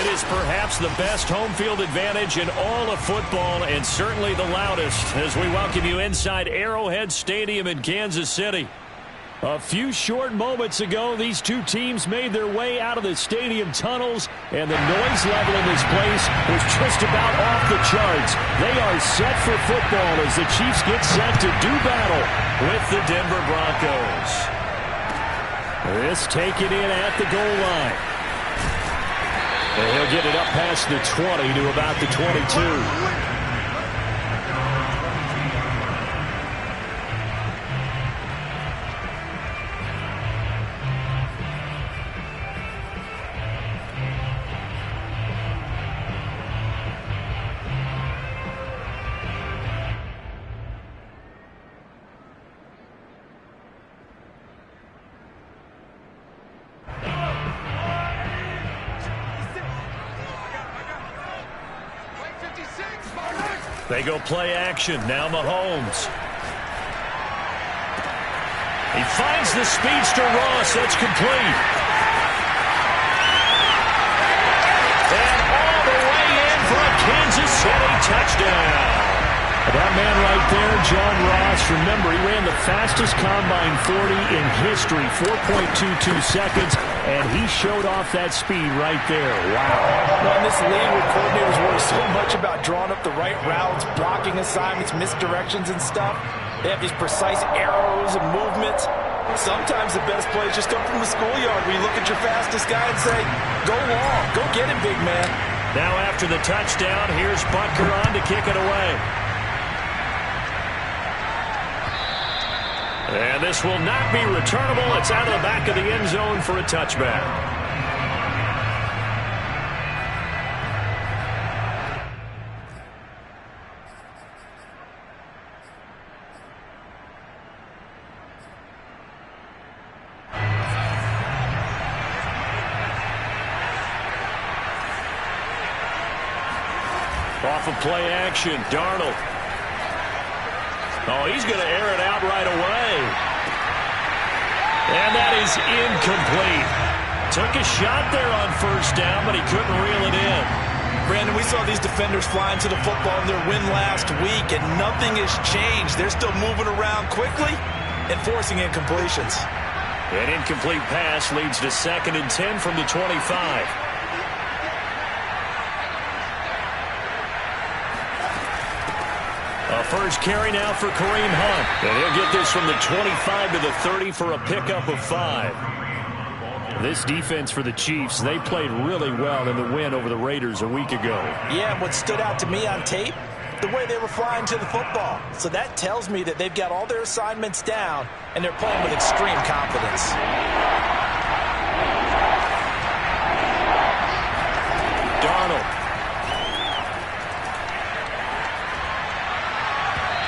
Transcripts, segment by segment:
It is perhaps the best home field advantage in all of football and certainly the loudest as we welcome you inside Arrowhead Stadium in Kansas City. A few short moments ago, these two teams made their way out of the stadium tunnels, and the noise level in this place was just about off the charts. They are set for football as the Chiefs get set to do battle with the Denver Broncos. This taken in at the goal line. And he'll get it up past the 20 to about the 22. They go play action. Now Mahomes. He finds the speedster Ross. That's complete. And all the way in for a Kansas City touchdown. That man right there, John Ross, remember, he ran the fastest combine 40 in history, 4.22 seconds, and he showed off that speed right there. Wow. Well, in this league where coordinators worry so much about drawing up the right routes, blocking assignments, misdirections and stuff, they have these precise arrows and movements. Sometimes the best plays just come from the schoolyard where you look at your fastest guy and say, go long, go get it, big man. Now after the touchdown, here's Butker on to kick it away. And this will not be returnable. It's out of the back of the end zone for a touchback. Off of play action, Darnold. Oh, he's going to air it out right away. And that is incomplete. Took a shot there on first down, but he couldn't reel it in. Brandon, we saw these defenders flying to the football in their win last week, and nothing has changed. They're still moving around quickly and forcing incompletions. An incomplete pass leads to 2nd and 10 from the 25. A first carry now for Kareem Hunt. And he'll get this from the 25 to the 30 for a pickup of 5. This defense for the Chiefs, they played really well in the win over the Raiders a week ago. Yeah, and what stood out to me on tape, the way they were flying to the football. So that tells me that they've got all their assignments down, and they're playing with extreme confidence. Darnold.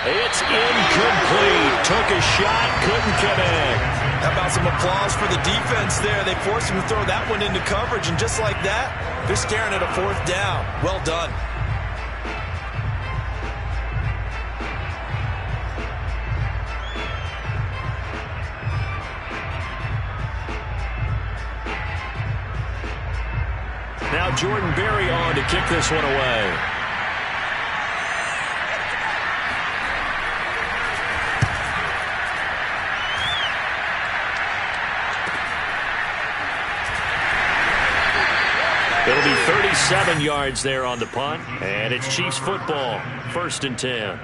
It's incomplete. Took a shot, couldn't connect. How about some applause for the defense there? They forced him to throw that one into coverage, and just like that, they're staring at a 4th down. Well done. Now Jordan Berry on to kick this one away. It'll be 37 yards there on the punt, and it's Chiefs football, 1st and 10.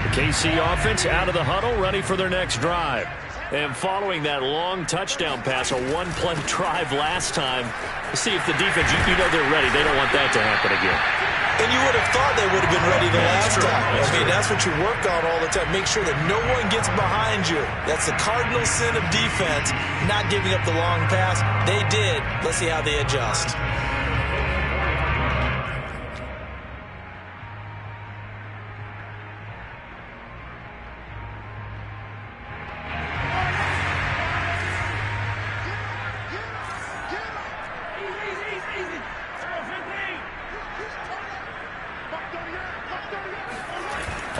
The KC offense out of the huddle, ready for their next drive. And following that long touchdown pass, a one-play drive last time, see if the defense, you know they're ready. They don't want that to happen again. And you would have thought they would have been ready the last time. That's what you work on all the time. Make sure that no one gets behind you. That's the cardinal sin of defense, not giving up the long pass. They did. Let's see how they adjust.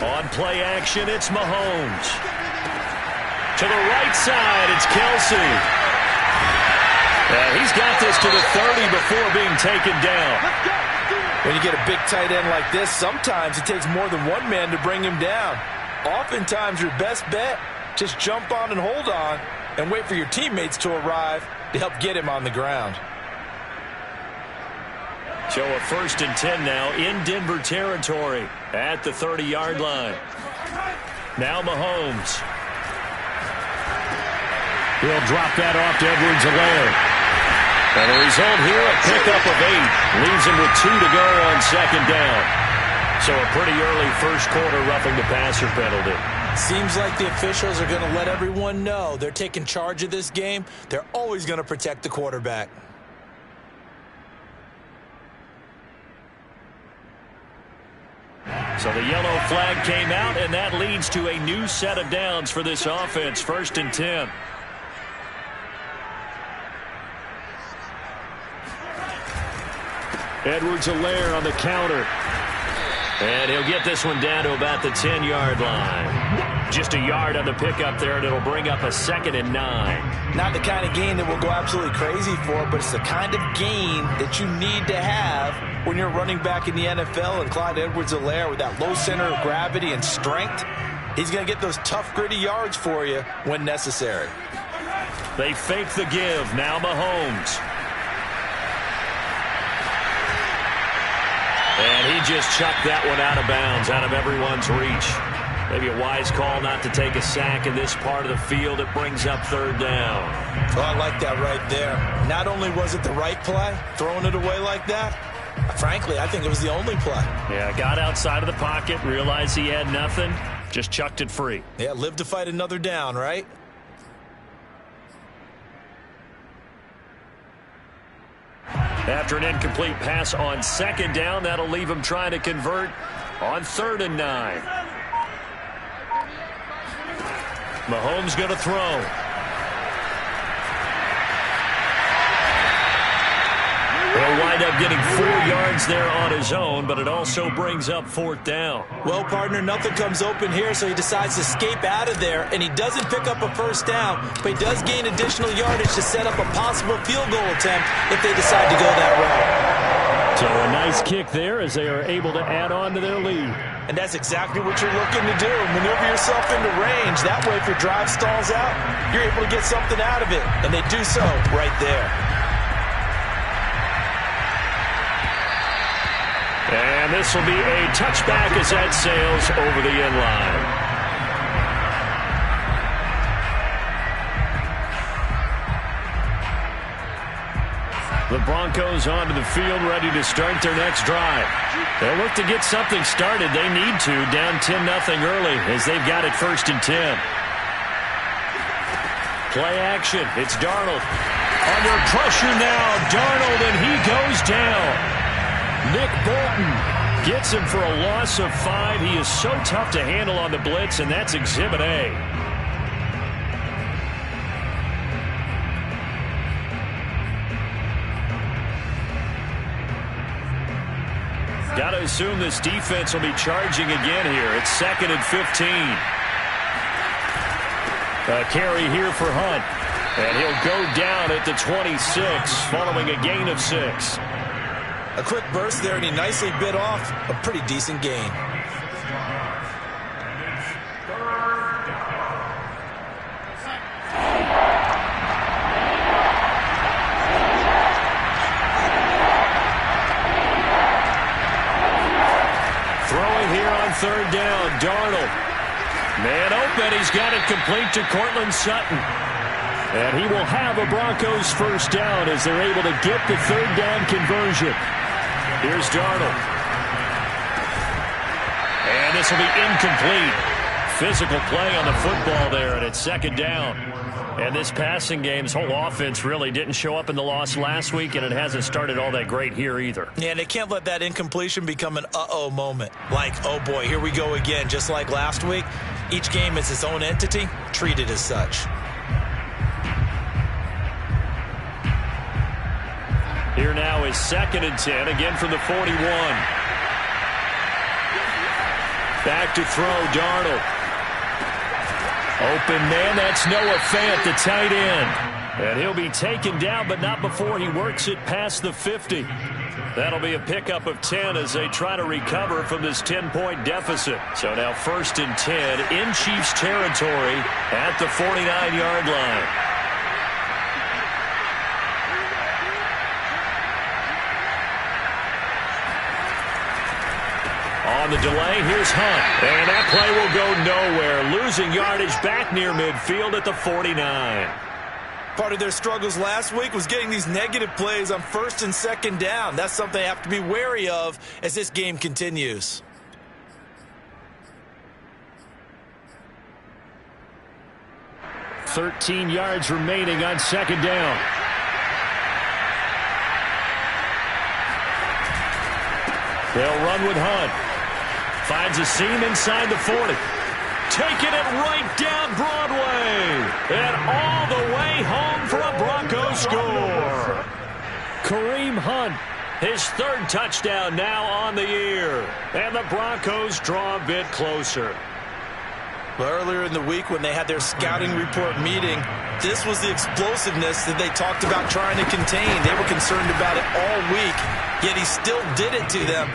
On play action, it's Mahomes. To the right side, it's Kelsey. He's got this to the 30 before being taken down. When you get a big tight end like this, sometimes it takes more than one man to bring him down. Oftentimes, your best bet, just jump on and hold on and wait for your teammates to arrive to help get him on the ground. So a 1st and 10 now in Denver territory at the 30-yard line. Now Mahomes. He'll drop that off to Edwards-Helaire. And the result here, a pickup of 8. Leaves him with 2 to go on 2nd down. So a pretty early first quarter roughing the passer penalty. Seems like the officials are going to let everyone know they're taking charge of this game. They're always going to protect the quarterback. So the yellow flag came out, and that leads to a new set of downs for this offense. 1st and 10. Edwards-Helaire on the counter. And he'll get this one down to about the 10-yard line. Just a yard on the pickup there, and it'll bring up a 2nd and 9. Not the kind of gain that we'll go absolutely crazy for, but it's the kind of gain that you need to have when you're running back in the NFL. And Clyde Edwards-Helaire, with that low center of gravity and strength, he's going to get those tough, gritty yards for you when necessary. They fake the give. Now Mahomes. And he just chucked that one out of bounds, out of everyone's reach. Maybe a wise call not to take a sack in this part of the field. It brings up 3rd down. Oh, I like that right there. Not only was it the right play, throwing it away like that, frankly, I think it was the only play. Yeah, got outside of the pocket, realized he had nothing, just chucked it free. Yeah, live to fight another down, right? After an incomplete pass on 2nd down, that'll leave him trying to convert on 3rd and 9. Mahomes going to throw. He'll wind up getting 4 yards there on his own, but it also brings up 4th down. Well, partner, nothing comes open here, so he decides to escape out of there, and he doesn't pick up a 1st down, but he does gain additional yardage to set up a possible field goal attempt if they decide to go that route. So a nice kick there as they are able to add on to their lead. And that's exactly what you're looking to do. Maneuver yourself into range. That way, if your drive stalls out, you're able to get something out of it, and they do so right there. And this will be a touchback as that sails over the end line. The Broncos onto the field, ready to start their next drive. They'll look to get something started. They need to, down 10-0 early as they've got it 1st and 10. Play action. It's Darnold. Under pressure now. Darnold, and he goes down. Nick Bolton gets him for a loss of 5. He is so tough to handle on the blitz, and that's Exhibit A. Got to assume this defense will be charging again here. It's 2nd and 15. A carry here for Hunt. And he'll go down at the 26 following a gain of 6. A quick burst there, and he nicely bit off a pretty decent gain. Throwing here on 3rd down, Darnold. Man open, he's got it complete to Courtland Sutton. And he will have a Broncos 1st down as they're able to get the 3rd down conversion. Here's Darnold. And this will be incomplete. Physical play on the football there, and it's 2nd down. And this passing game's whole offense really didn't show up in the loss last week, and it hasn't started all that great here either. Yeah, and they can't let that incompletion become an uh-oh moment. Like, oh boy, here we go again, just like last week. Each game is its own entity, treated as such. Here now is 2nd and 10, again from the 41. Back to throw, Darnold. Open man, that's Noah Fant, the tight end. And he'll be taken down, but not before he works it past the 50. That'll be a pickup of 10 as they try to recover from this 10-point deficit. So now 1st and 10 in Chiefs territory at the 49-yard line. On the delay, here's Hunt. And that play will go nowhere. Losing yardage back near midfield at the 49. Part of their struggles last week was getting these negative plays on 1st and 2nd down. That's something they have to be wary of as this game continues. $13 yards remaining on 2nd down. They'll run with Hunt. Finds a seam inside the 40. Taking it right down Broadway. And all the way home for a Broncos score. Kareem Hunt, his 3rd touchdown now on the year. And the Broncos draw a bit closer. Well, earlier in the week when they had their scouting report meeting, this was the explosiveness that they talked about trying to contain. They were concerned about it all week, yet he still did it to them.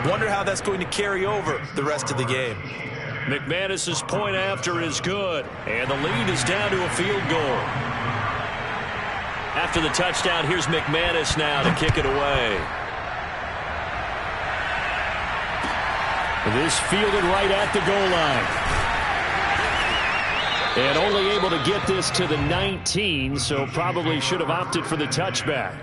Wonder how that's going to carry over the rest of the game. McManus's point after is good, and the lead is down to a field goal. After the touchdown, here's McManus now to kick it away. This fielded right at the goal line. And only able to get this to the 19, so probably should have opted for the touchback.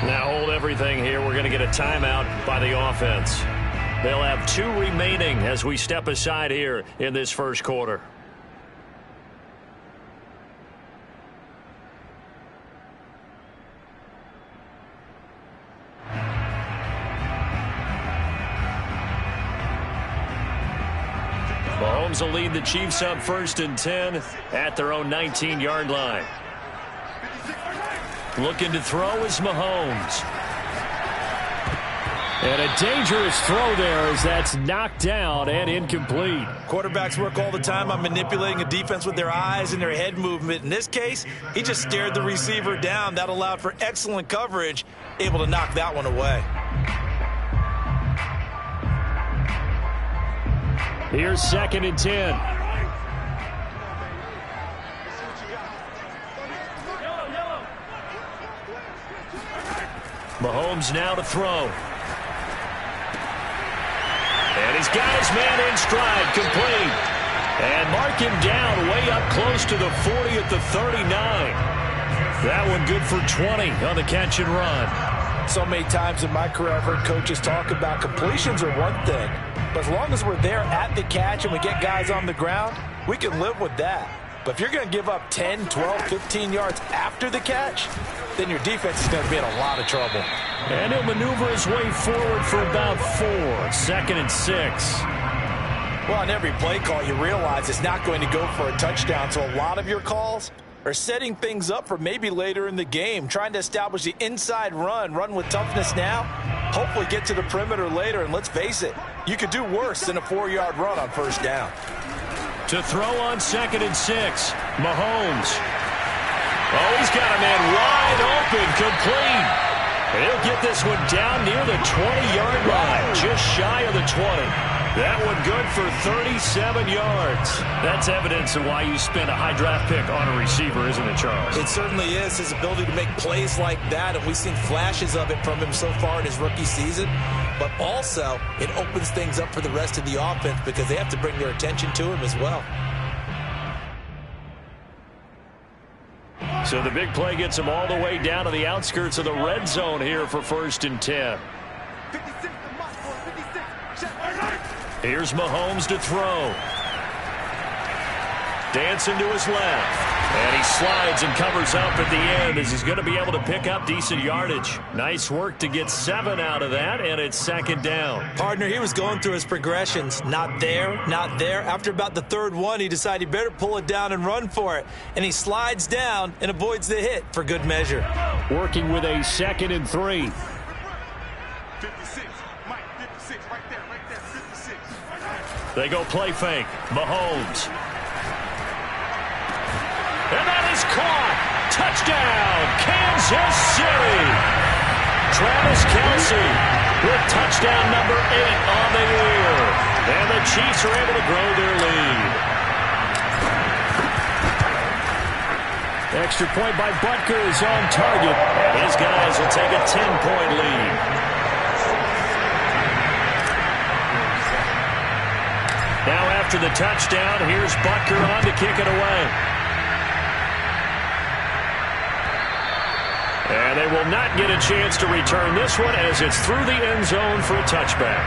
Now hold everything here. We're going to get a timeout by the offense. They'll have 2 remaining as we step aside here in this 1st quarter. Mahomes will lead the Chiefs up 1st and 10 at their own 19-yard line. Looking to throw is Mahomes. And a dangerous throw there as that's knocked down and incomplete. Quarterbacks work all the time on manipulating a defense with their eyes and their head movement. In this case, he just stared the receiver down. That allowed for excellent coverage, able to knock that one away. Here's 2nd and 10. Mahomes now to throw. And he's got his man in stride, complete. And mark him down way up close to the 40 at the 39. That one good for 20 on the catch and run. So many times in my career I've heard coaches talk about completions are one thing. But as long as we're there at the catch and we get guys on the ground, we can live with that. But if you're going to give up 10, 12, 15 yards after the catch, then your defense is going to be in a lot of trouble. And he'll maneuver his way forward for about 4. 2nd and 6. Well, on every play call, you realize it's not going to go for a touchdown. So a lot of your calls are setting things up for maybe later in the game, trying to establish the inside run with toughness now, hopefully get to the perimeter later. And let's face it, you could do worse than a 4-yard run on 1st down. To throw on 2nd and 6, Mahomes. Oh, he's got a man wide open, complete. And he'll get this one down near the 20-yard line, just shy of the 20. That one good for 37 yards. That's evidence of why you spend a high draft pick on a receiver, isn't it, Charles? It certainly is, his ability to make plays like that, and we've seen flashes of it from him so far in his rookie season. But also, it opens things up for the rest of the offense because they have to bring their attention to him as well. So the big play gets him all the way down to the outskirts of the red zone here for 1st and 10. Here's Mahomes to throw. Dancing to his left. And he slides and covers up at the end as he's going to be able to pick up decent yardage. Nice work to get 7 out of that, and it's second down. Partner, he was going through his progressions. Not there, not there. After about the third one, he decided he better pull it down and run for it. And he slides down and avoids the hit for good measure. Working with a 2nd and 3. 56, Mike, 56, right there, 56. They go play fake. Mahomes. And that is caught. Touchdown, Kansas City. Travis Kelce with touchdown number 8 on the year. And the Chiefs are able to grow their lead. Extra point by Butker is on target. And his guys will take a 10-point lead. Now after the touchdown, here's Butker on to kick it away. And they will not get a chance to return this one as it's through the end zone for a touchback.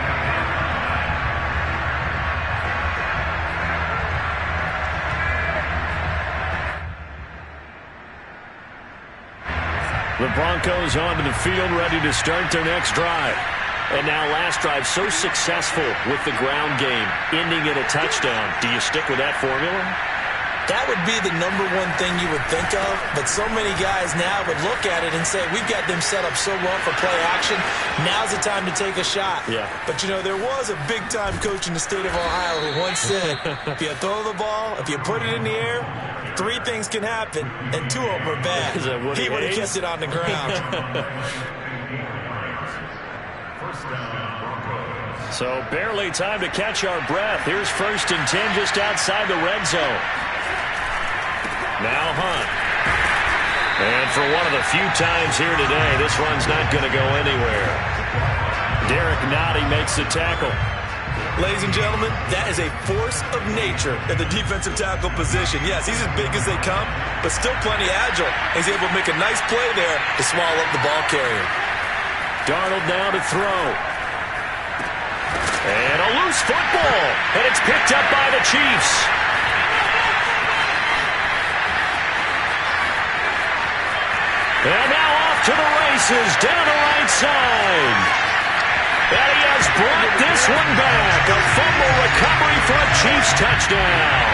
The Broncos onto the field, ready to start their next drive. And now last drive so successful with the ground game, ending in a touchdown. Do you stick with that formula? That would be the number one thing you would think of, but so many guys now would look at it and say, we've got them set up so well for play action. Now's the time to take a shot. Yeah. But, you know, there was a big-time coach in the state of Ohio who once said, if you throw the ball, if you put it in the air, 3 things can happen, and 2 of them are bad. He would have kept it on the ground. So barely time to catch our breath. Here's 1st and 10 just outside the red zone. Now Hunt. And for one of the few times here today, this run's not going to go anywhere. Derek Nottie makes the tackle. Ladies and gentlemen, that is a force of nature at the defensive tackle position. Yes, he's as big as they come, but still plenty agile. He's able to make a nice play there to swallow up the ball carrier. Darnold now to throw. And a loose football. And it's picked up by the Chiefs. And now off to the races down the right side. And he has brought this one back. A fumble recovery for a Chiefs touchdown.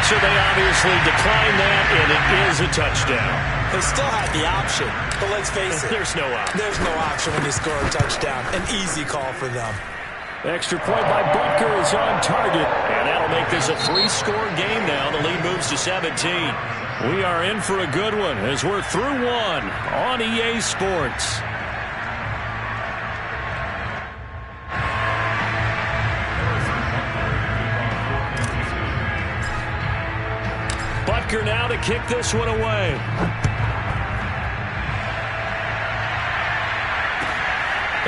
So they obviously declined that, and it is a touchdown. They still had the option, but let's face it. There's no option. There's no option when you score a touchdown. An easy call for them. Extra point by Butker is on target. And that'll make this a 3-score game now. The lead moves to 17. We are in for a good one as we're through one on EA Sports. Butker now to kick this one away.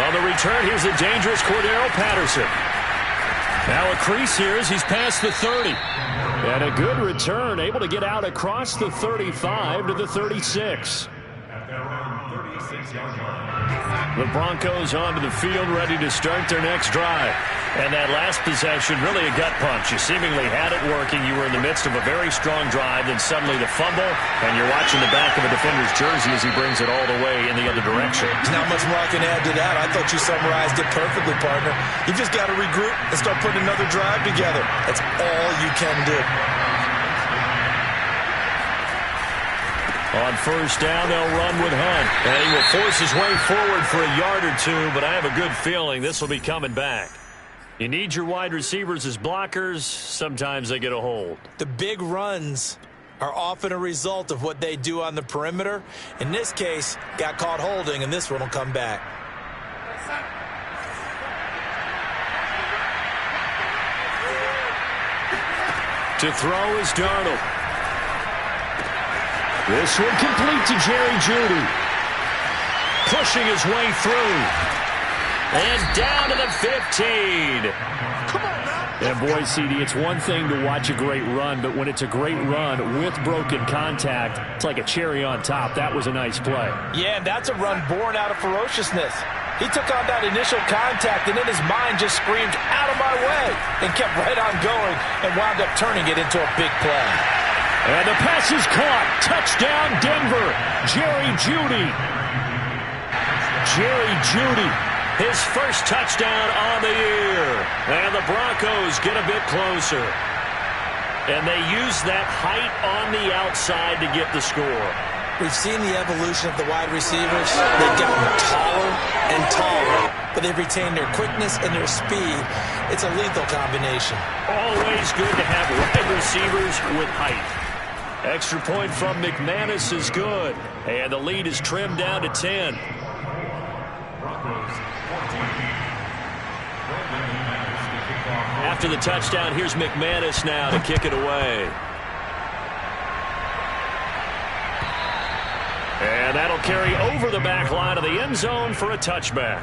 On the return, here's a dangerous Cordero Patterson. Now a crease here as he's past the 30. And a good return, able to get out across the 35 to the 36. The Broncos onto the field, ready to start their next drive. And that last possession, really a gut punch. You seemingly had it working. You were in the midst of a very strong drive, then suddenly the fumble, and you're watching the back of a defender's jersey as he brings it all the way in the other direction. There's not much more I can add to that. I thought you summarized it perfectly, partner. You just got to regroup and start putting another drive together. That's all you can do. On 1st down, they'll run with Hunt. And he will force his way forward for a yard or 2, but I have a good feeling this will be coming back. You need your wide receivers as blockers. Sometimes they get a hold. The big runs are often a result of what they do on the perimeter. In this case, got caught holding, and this one will come back. To throw is Darnold. This one complete to Jerry Jeudy. Pushing his way through. And down to the 15. Come on now. And boy, CD, it's one thing to watch a great run, but when it's a great run with broken contact, it's like a cherry on top. That was a nice play. Yeah, and that's a run born out of ferociousness. He took on that initial contact, and in his mind just screamed, out of my way, and kept right on going and wound up turning it into a big play. And the pass is caught. Touchdown, Denver. Jerry Jeudy. Jerry Jeudy, his first touchdown on the year. And the Broncos get a bit closer. And they use that height on the outside to get the score. We've seen the evolution of the wide receivers. They've gotten taller and taller, but they've retained their quickness and their speed. It's a lethal combination. Always good to have wide receivers with height. Extra point from McManus is good. And the lead is trimmed down to 10. After the touchdown, here's McManus now to kick it away. And that'll carry over the back line of the end zone for a touchback.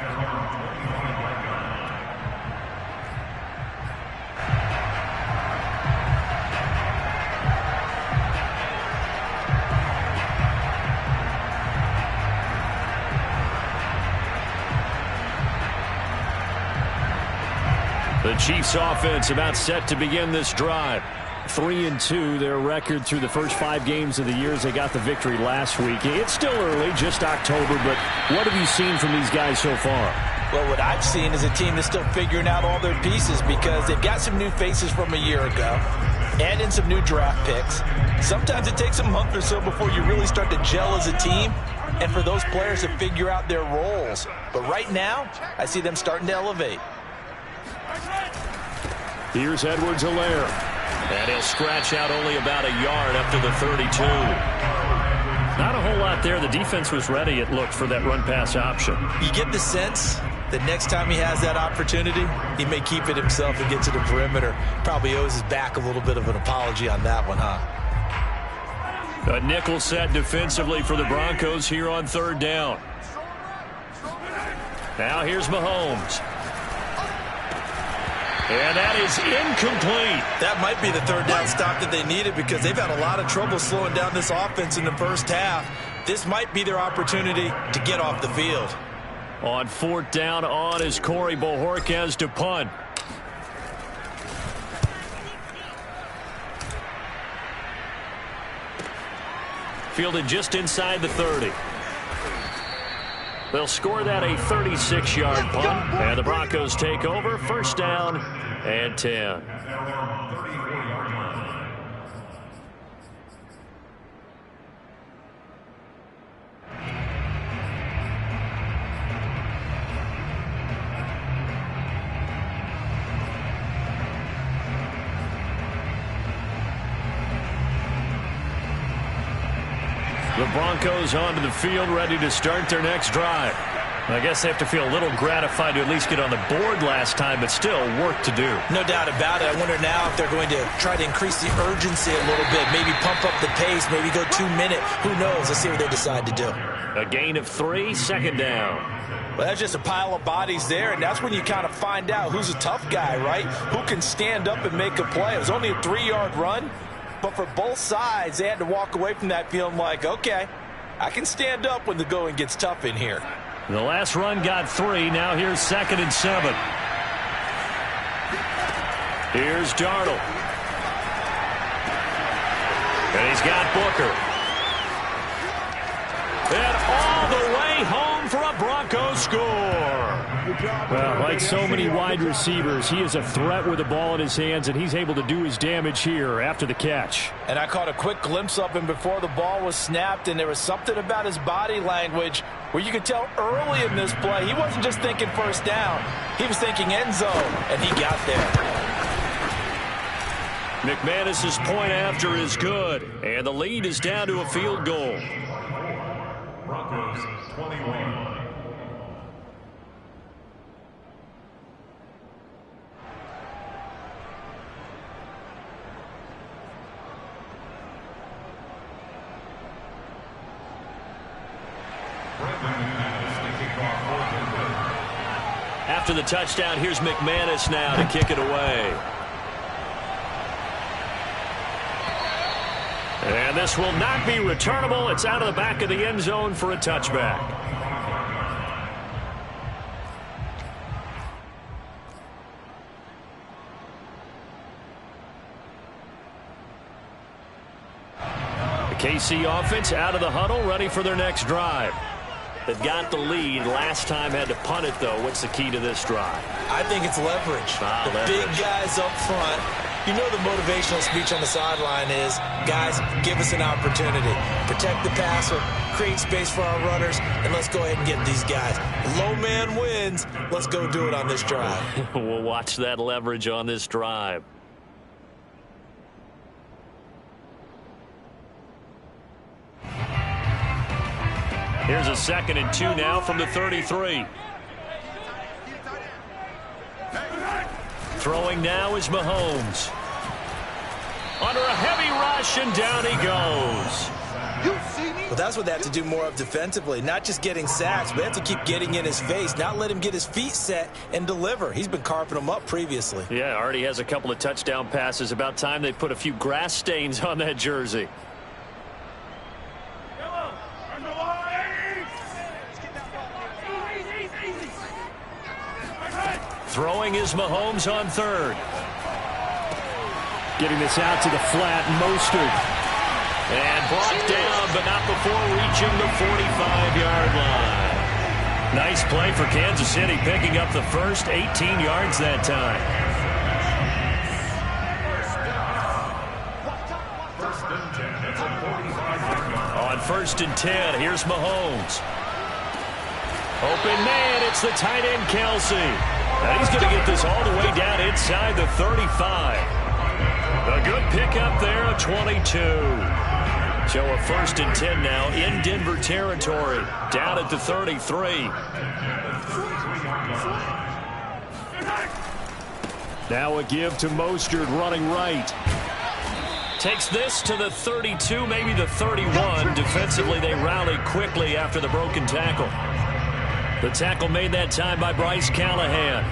The Chiefs offense about set to begin this drive. 3-2 their record through the first 5 games of the year as they got the victory last week. It's still early, just October, but what have you seen from these guys so far? Well, what I've seen is a team that's still figuring out all their pieces because they've got some new faces from a year ago, add in some new draft picks. Sometimes it takes a month or so before you really start to gel as a team and for those players to figure out their roles. But right now, I see them starting to elevate. Here's Edwards-Helaire. And he'll scratch out only about a yard up to the 32. Not a whole lot there. The defense was ready, it looked, for that run-pass option. You get the sense that next time he has that opportunity, he may keep it himself and get to the perimeter. Probably owes his back a little bit of an apology on that one, huh? A nickel set defensively for the Broncos here on 3rd down. Now here's Mahomes. And that is incomplete. That might be the 3rd down stop that they needed because they've had a lot of trouble slowing down this offense in the first half. This might be their opportunity to get off the field. On 4th down on is Corey Bojorquez to punt. Fielded just inside the 30. They'll score that a 36-yard punt, and the Broncos take over. 1st down and 10. The Broncos onto the field, ready to start their next drive. I guess they have to feel a little gratified to at least get on the board last time, but still work to do. No doubt about it. I wonder now if they're going to try to increase the urgency a little bit, maybe pump up the pace, maybe go 2-minute. Who knows? Let's see what they decide to do. A gain of 3, 2nd down. Well, that's just a pile of bodies there, and that's when you kind of find out who's a tough guy, right? Who can stand up and make a play. It was only a 3-yard run. But for both sides, they had to walk away from that feeling like, okay, I can stand up when the going gets tough in here. The last run got 3. Now here's 2nd and 7. Here's Darnold. And he's got Booker. And all the way home for a Broncos score. Well, like so many wide receivers, he is a threat with the ball in his hands, and he's able to do his damage here after the catch. And I caught a quick glimpse of him before the ball was snapped, and there was something about his body language where you could tell early in this play he wasn't just thinking 1st down. He was thinking end zone, and he got there. McManus's point after is good, and the lead is down to a field goal. Broncos 21. After the touchdown, here's McManus now to kick it away. And this will not be returnable. It's out of the back of the end zone for a touchback. KC offense out of the huddle, ready for their next drive. They've got the lead. Last time had to punt it, though. What's the key to this drive? I think it's leverage. Big guys up front. You know the motivational speech on the sideline is, guys, give us an opportunity. Protect the passer, create space for our runners, and let's go ahead and get these guys. Low man wins. Let's go do it on this drive. We'll watch that leverage on this drive. Here's a 2nd and 2 now from the 33. Throwing now is Mahomes. Under a heavy rush, and down he goes. Well, that's what they have to do more of defensively. Not just getting sacks, but they have to keep getting in his face, not let him get his feet set and deliver. He's been carving them up previously. Yeah, already has a couple of touchdown passes. About time they put a few grass stains on that jersey. Throwing is Mahomes on 3rd. Getting this out to the flat, Mostert. And brought down, but not before reaching the 45-yard line. Nice play for Kansas City, picking up the first 18 yards that time. On 1st and 10, here's Mahomes. Open man, it's the tight end Kelce. And he's going to get this all the way down inside the 35. A good pickup there, a 22. So a 1st and 10 now in Denver territory, down at the 33. Now a give to Mostert running right. Takes this to the 32, maybe the 31. Defensively, they rallied quickly after the broken tackle. The tackle made that time by Bryce Callahan.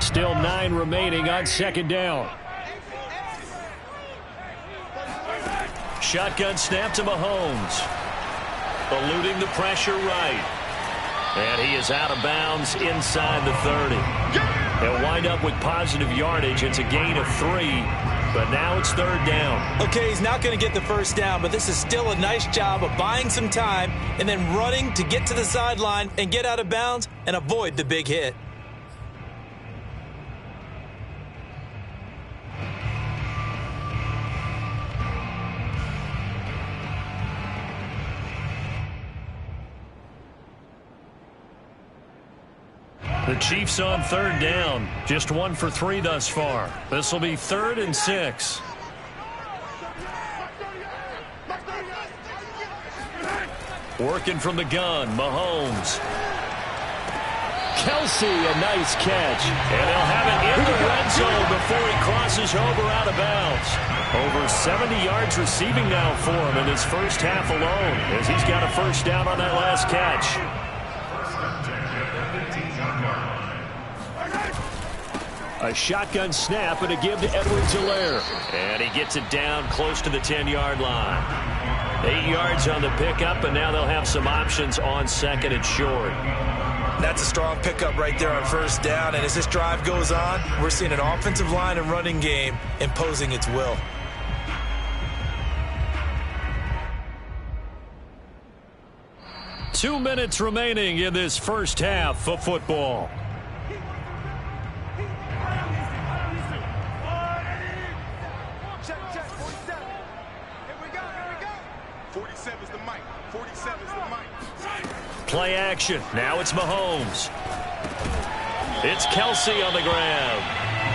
Still 9 remaining on 2nd down. Shotgun snap to Mahomes. Eluding the pressure right. And he is out of bounds inside the 30. They'll wind up with positive yardage. It's a gain of 3, but now it's 3rd down. Okay, he's not going to get the 1st down, but this is still a nice job of buying some time and then running to get to the sideline and get out of bounds and avoid the big hit. The Chiefs on 3rd down. Just 1 for 3 thus far. This will be 3rd and 6. Working from the gun, Mahomes. Kelce, a nice catch. And they'll have it in the red zone before he crosses over out of bounds. Over 70 yards receiving now for him in his first half alone, as he's got a 1st down on that last catch. A shotgun snap and a give to Edwards-Helaire. And he gets it down close to the 10-yard line. 8 yards on the pickup, and now they'll have some options on 2nd and short. That's a strong pickup right there on 1st down. And as this drive goes on, we're seeing an offensive line and running game imposing its will. Two minutes remaining in this first half of football. Play action. Now it's Mahomes. It's Kelce on the grab.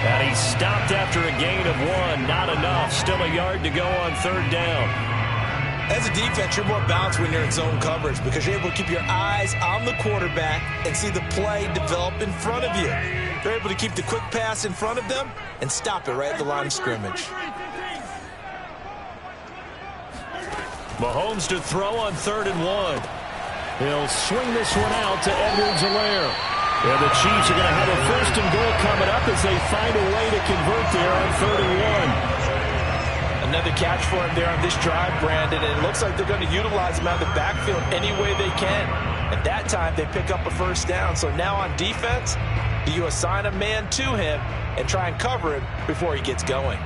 And he's stopped after a gain of 1. Not enough. Still a yard to go on 3rd down. As a defense, you're more balanced when you're in zone coverage because you're able to keep your eyes on the quarterback and see the play develop in front of you. They're able to keep the quick pass in front of them and stop it right at the line of scrimmage. Mahomes to throw on 3rd and 1. He'll swing this one out to Edwards-Helaire. And the Chiefs are going to have a 1st and goal coming up as they find a way to convert there on 3rd and 1. Another catch for him there on this drive, Brandon, and it looks like they're going to utilize him out of the backfield any way they can. At that time, they pick up a first down. So now on defense, do you assign a man to him and try and cover him before he gets going?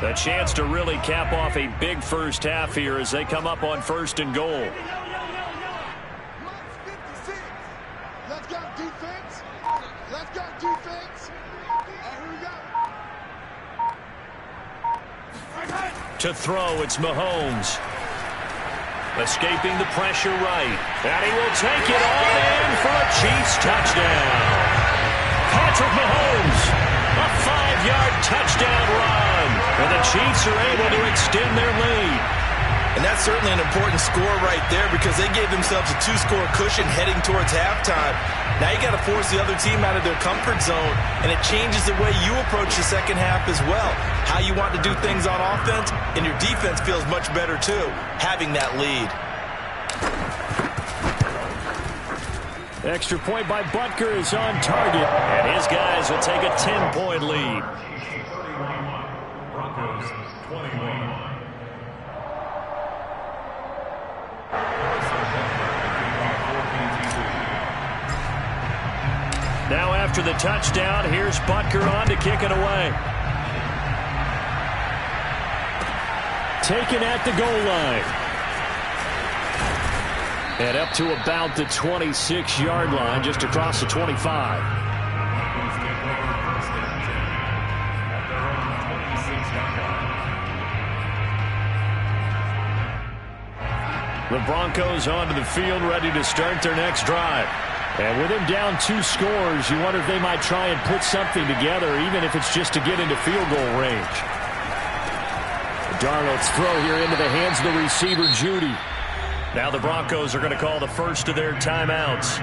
A chance to really cap off a big first half here as they come up on 1st and goal. Let's go defense. Let's go defense. Here we go. To throw, it's Mahomes. Escaping the pressure right. And he will take it on in for a Chiefs touchdown. Patrick Mahomes, a 5-yard touchdown run. And the Chiefs are able to extend their lead. And that's certainly an important score right there because they gave themselves a 2-score cushion heading towards halftime. Now you got to force the other team out of their comfort zone, and it changes the way you approach the second half as well. How you want to do things on offense, and your defense feels much better too, having that lead. Extra point by Butker is on target, and his guys will take a 10-point lead. Broncos 21. Now after the touchdown, here's Butker on to kick it away. Taken at the goal line. And up to about the 26-yard line, just across the 25. The Broncos onto the field, ready to start their next drive. And with him down 2 scores, you wonder if they might try and put something together, even if it's just to get into field goal range. Darnold's throw here into the hands of the receiver, Judy. Now the Broncos are going to call the first of their timeouts,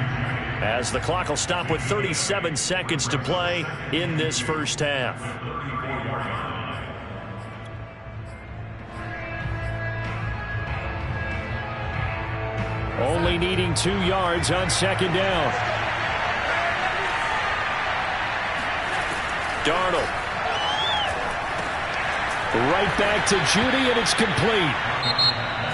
as the clock will stop with 37 seconds to play in this first half. Only needing 2 yards on 2nd down. Darnold. Right back to Judy, and it's complete.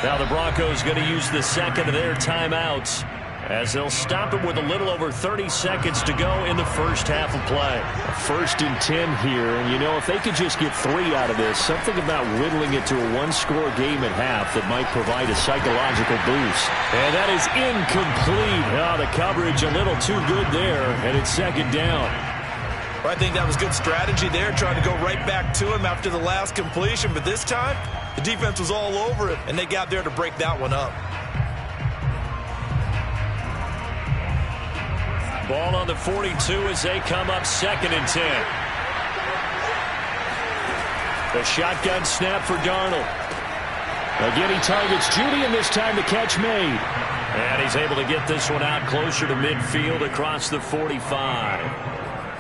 Now the Broncos going to use the second of their timeouts, as they'll stop it with a little over 30 seconds to go in the first half of play. 1st and 10 here, and you know, if they could just get 3 out of this, something about whittling it to a 1-score game at half that might provide a psychological boost. And that is incomplete. Oh, the coverage a little too good there, and it's 2nd down. Well, I think that was good strategy there, trying to go right back to him after the last completion, but this time, the defense was all over it, and they got there to break that one up. Ball on the 42 as they come up 2nd and 10. The shotgun snap for Darnold. Again, he targets Judy, and this time the catch made. And he's able to get this one out closer to midfield across the 45.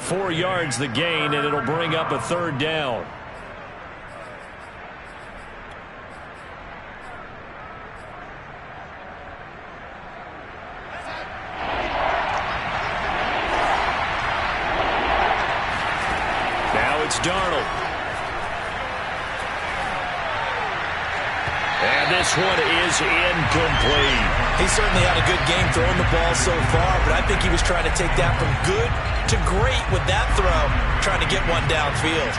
4 yards the gain, and it'll bring up a 3rd down. It's Darnold. And this one is incomplete. He certainly had a good game throwing the ball so far, but I think he was trying to take that from good to great with that throw, trying to get one downfield.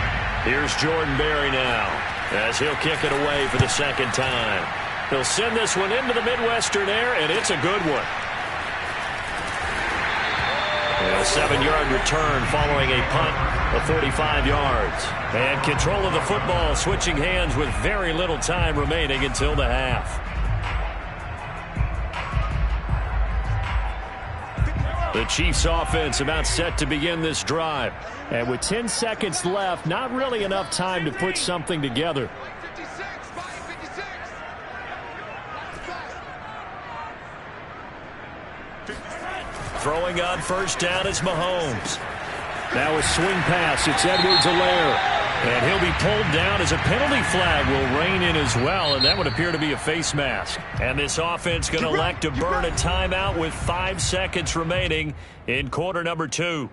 Here's Jordan Berry now, as he'll kick it away for the 2nd time. He'll send this one into the Midwestern air, and it's a good one. A 7-yard return following a punt of 45 yards. And control of the football switching hands with very little time remaining until the half. The Chiefs offense about set to begin this drive. And with 10 seconds left, not really enough time to put something together. Throwing on 1st down is Mahomes. Now a swing pass. It's Edwards-Helaire. And he'll be pulled down as a penalty flag will rein in as well. And that would appear to be a face mask. And this offense going to elect to burn a timeout with 5 seconds remaining in quarter number 2.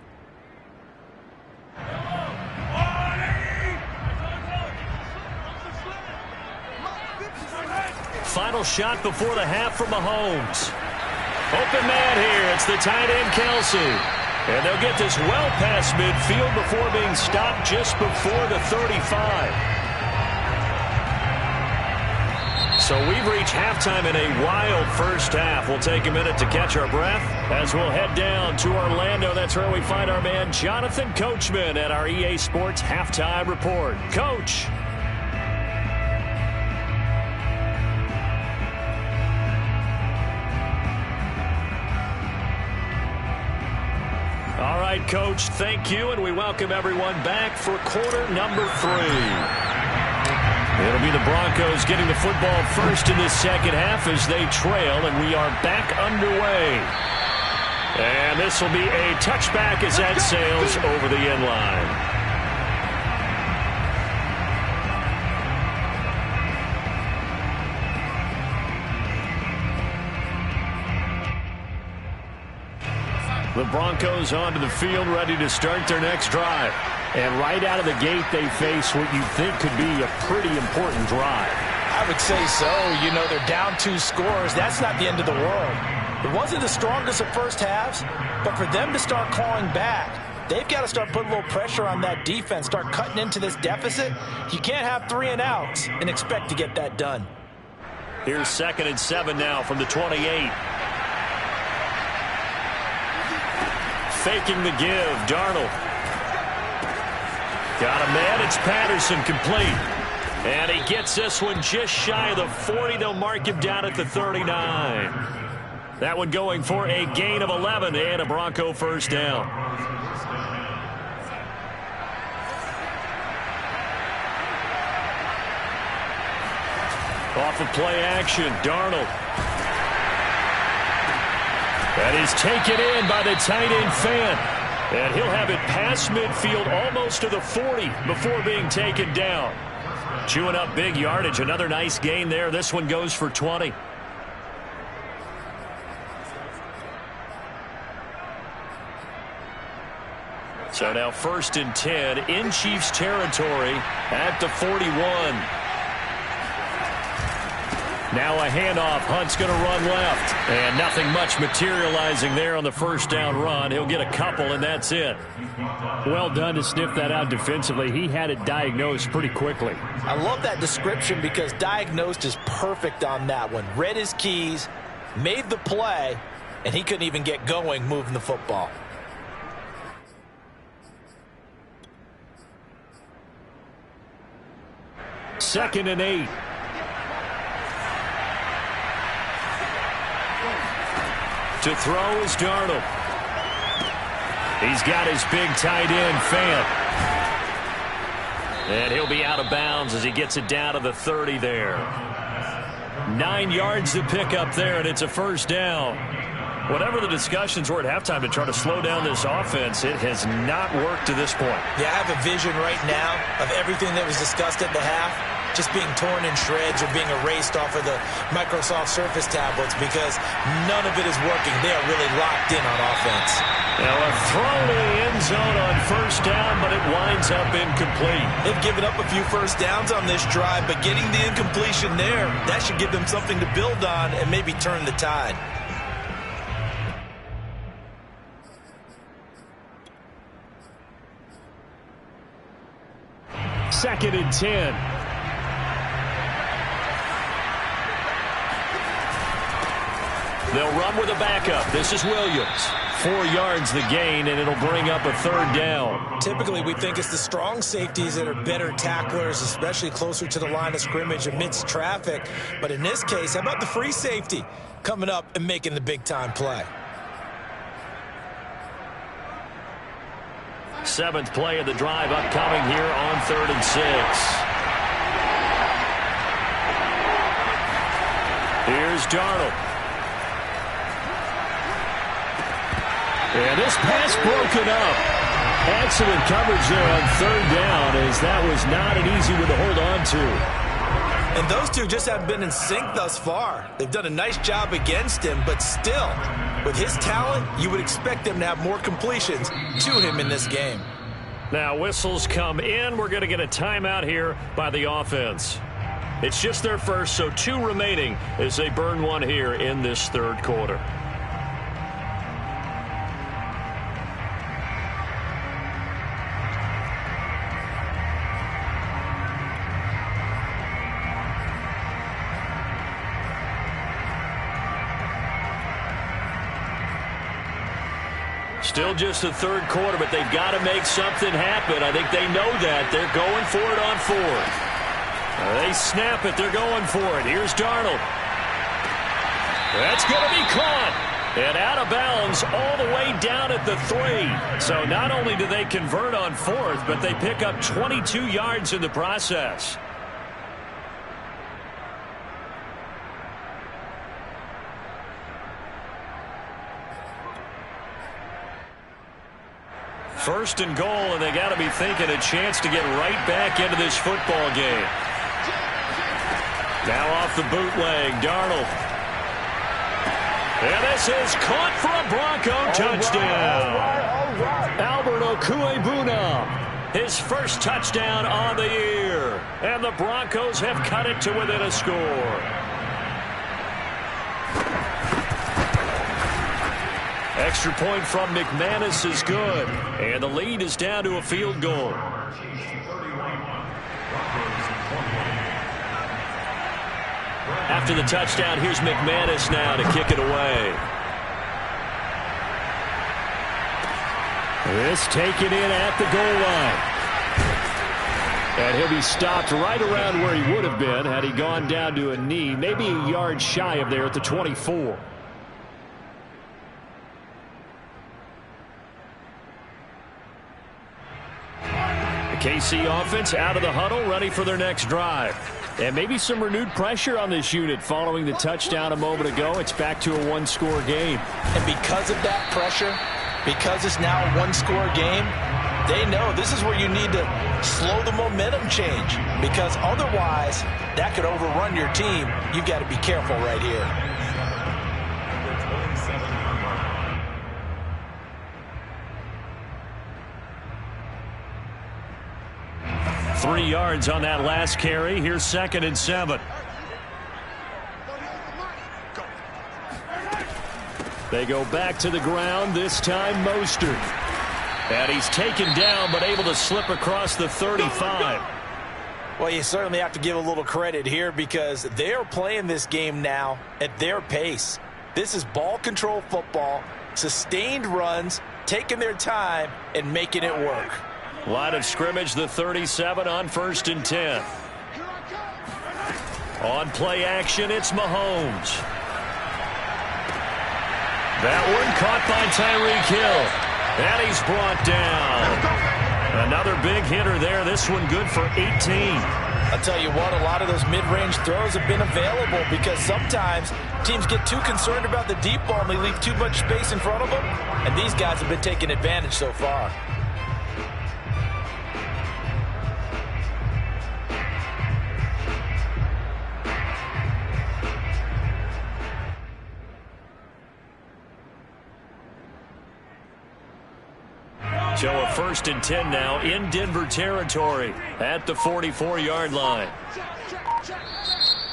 final shot before the half from Mahomes. Open man here. It's the tight end, Kelsey. And they'll get this well past midfield before being stopped just before the 35. So we've reached halftime in a wild first half. We'll take a minute to catch our breath as we'll head down to Orlando. That's where we find our man Jonathan Coachman at our EA Sports Halftime Report. Coach. All right, Coach, thank you, and we welcome everyone back for quarter number 3. It'll be the Broncos getting the football first in this second half as they trail, and we are back underway. And this will be a touchback as that sails over the end line. The Broncos onto the field, ready to start their next drive. And right out of the gate, they face what you think could be a pretty important drive. I would say so. You know, they're down 2 scores. That's not the end of the world. It wasn't the strongest of first halves, but for them to start clawing back, they've got to start putting a little pressure on that defense, start cutting into this deficit. You can't have 3 and outs and expect to get that done. Here's 2nd and 7 now from the 28. Faking the give, Darnold. Got a man, it's Patterson, complete. And he gets this one just shy of the 40. They'll mark him down at the 39. That one going for a gain of 11 and a Bronco first down. Off of play action, Darnold. That is taken in by the tight end Fant. And he'll have it past midfield almost to the 40 before being taken down. Chewing up big yardage. Another nice gain there. This one goes for 20. So now 1st and 10 in Chiefs territory at the 41. Now a handoff. Hunt's going to run left. And nothing much materializing there on the first down run. He'll get a couple, and that's it. Well done to sniff that out defensively. He had it diagnosed pretty quickly. I love that description because diagnosed is perfect on that one. Read his keys, made the play, and he couldn't even get going moving the football. Second and 8. To throw is Darnold. He's got his big tight end, Fant. And he'll be out of bounds as he gets it down to the 30 there. 9 yards to pick up there, and it's a first down. Whatever the discussions were at halftime to try to slow down this offense, it has not worked to this point. Yeah, I have a vision right now of everything that was discussed at the half just being torn in shreds or being erased off of the Microsoft Surface tablets because none of it is working. They are really locked in on offense. Now a throw to the end zone on first down, but it winds up incomplete. They've given up a few first downs on this drive, but getting the incompletion there, that should give them something to build on and maybe turn the tide. Second and 10. They'll run with a backup. This is Williams. 4 yards the gain, and it'll bring up a third down. Typically, we think it's the strong safeties that are better tacklers, especially closer to the line of scrimmage amidst traffic. But in this case, how about the free safety coming up and making the big-time play? 7th play of the drive upcoming here on 3rd and 6. Here's Darnold. And this pass broken up. Excellent coverage there on 3rd down, as that was not an easy one to hold on to. And those two just haven't been in sync thus far. They've done a nice job against him, but still, with his talent, you would expect them to have more completions to him in this game. Now whistles come in. We're going to get a timeout here by the offense. It's just their first, so 2 remaining as they burn one here in this third quarter. Still just the third quarter, but they've got to make something happen. I think they know that. They're going for it on 4th. They snap it. They're going for it. Here's Darnold. That's going to be caught. And out of bounds all the way down at the 3. So not only do they convert on 4th, but they pick up 22 yards in the process. First and goal, and they got to be thinking a chance to get right back into this football game. Now off the bootleg, Darnold. And this is caught for a Bronco touchdown. Albert Okwuegbunam, his first touchdown on the year. And the Broncos have cut it to within a score. Extra point from McManus is good. And the lead is down to a field goal. After the touchdown, here's McManus now to kick it away. This taken in at the goal line. And he'll be stopped right around where he would have been had he gone down to a knee, maybe a yard shy of there at the 24. KC offense out of the huddle, ready for their next drive. And maybe some renewed pressure on this unit following the touchdown a moment ago. It's back to a one-score game. And because of that pressure, because it's now a one-score game, they know this is where you need to slow the momentum change. Because otherwise, that could overrun your team. You've got to be careful right here. 3 yards on that last carry. Here's 2nd and 7. They go back to the ground, this time Mostert. And he's taken down, but able to slip across the 35. Well, you certainly have to give a little credit here because they're playing this game now at their pace. This is ball control football, sustained runs, taking their time, and making it work. Line of scrimmage, the 37 on 1st and 10. On play action, it's Mahomes. That one caught by Tyreek Hill. And he's brought down. Another big hitter there. This one good for 18. I'll tell you what, a lot of those mid-range throws have been available because sometimes teams get too concerned about the deep ball and they leave too much space in front of them. And these guys have been taking advantage so far. So a 1st and 10 now in Denver territory at the 44-yard line.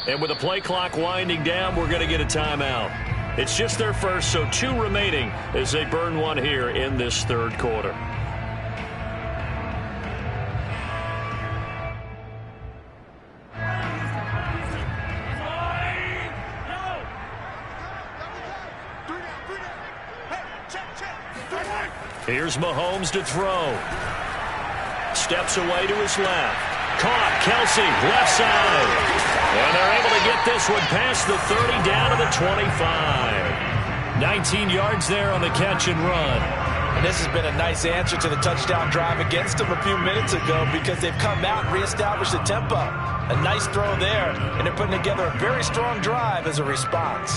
And with the play clock winding down, we're going to get a timeout. It's just their first, so 2 remaining as they burn one here in this third quarter. Here's Mahomes to throw. Steps away to his left. Caught. Kelsey, left side. And they're able to get this one past the 30 down to the 25. 19 yards there on the catch and run. And this has been a nice answer to the touchdown drive against them a few minutes ago because they've come out and reestablished the tempo. A nice throw there, and they're putting together a very strong drive as a response.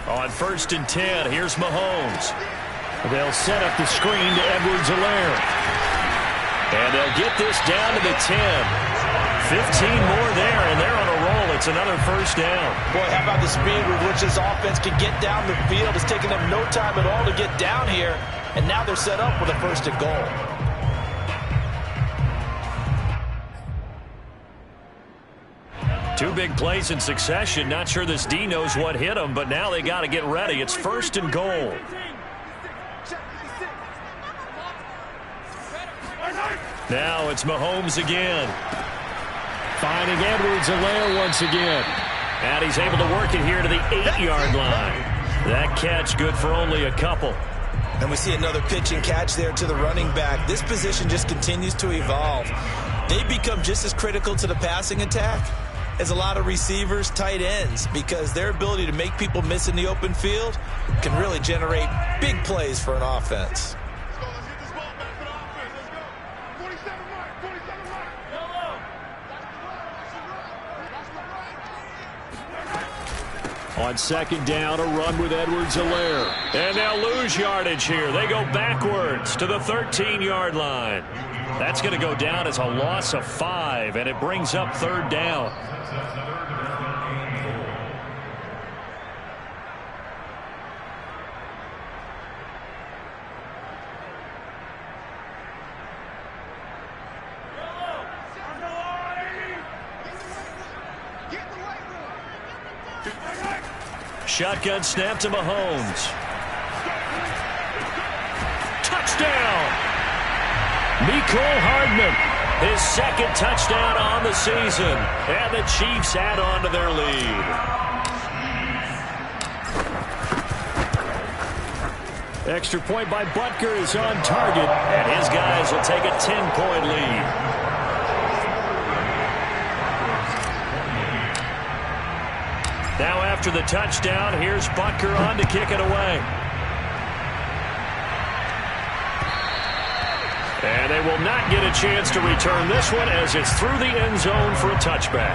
On 1st and 10, here's Mahomes. They'll set up the screen to Edwards-Helaire. And they'll get this down to the 10. 15 more there, and they're on a roll. It's another first down. Boy, how about the speed with which this offense can get down the field? It's taken them no time at all to get down here, and now they're set up with a 1st and goal. Two big plays in succession. Not sure this D knows what hit him, but now they got to get ready. It's 1st and goal. Now it's Mahomes again. Finding Edwards-Helaire once again. And he's able to work it here to the 8-yard line. That catch good for only a couple. And we see another pitch and catch there to the running back. This position just continues to evolve. They become just as critical to the passing attack as a lot of receivers, tight ends, because their ability to make people miss in the open field can really generate big plays for an offense. On 2nd down, a run with Edwards-Helaire. And they'll lose yardage here. They go backwards to the 13-yard line. That's going to go down as a loss of 5, and it brings up 3rd down. Shotgun snap to Mahomes. Touchdown! Mecole Hardman, his 2nd touchdown on the season. And the Chiefs add on to their lead. Extra point by Butker is on target, and his guys will take a 10-point lead. Now after the touchdown, here's Butker on to kick it away. And they will not get a chance to return this one as it's through the end zone for a touchback.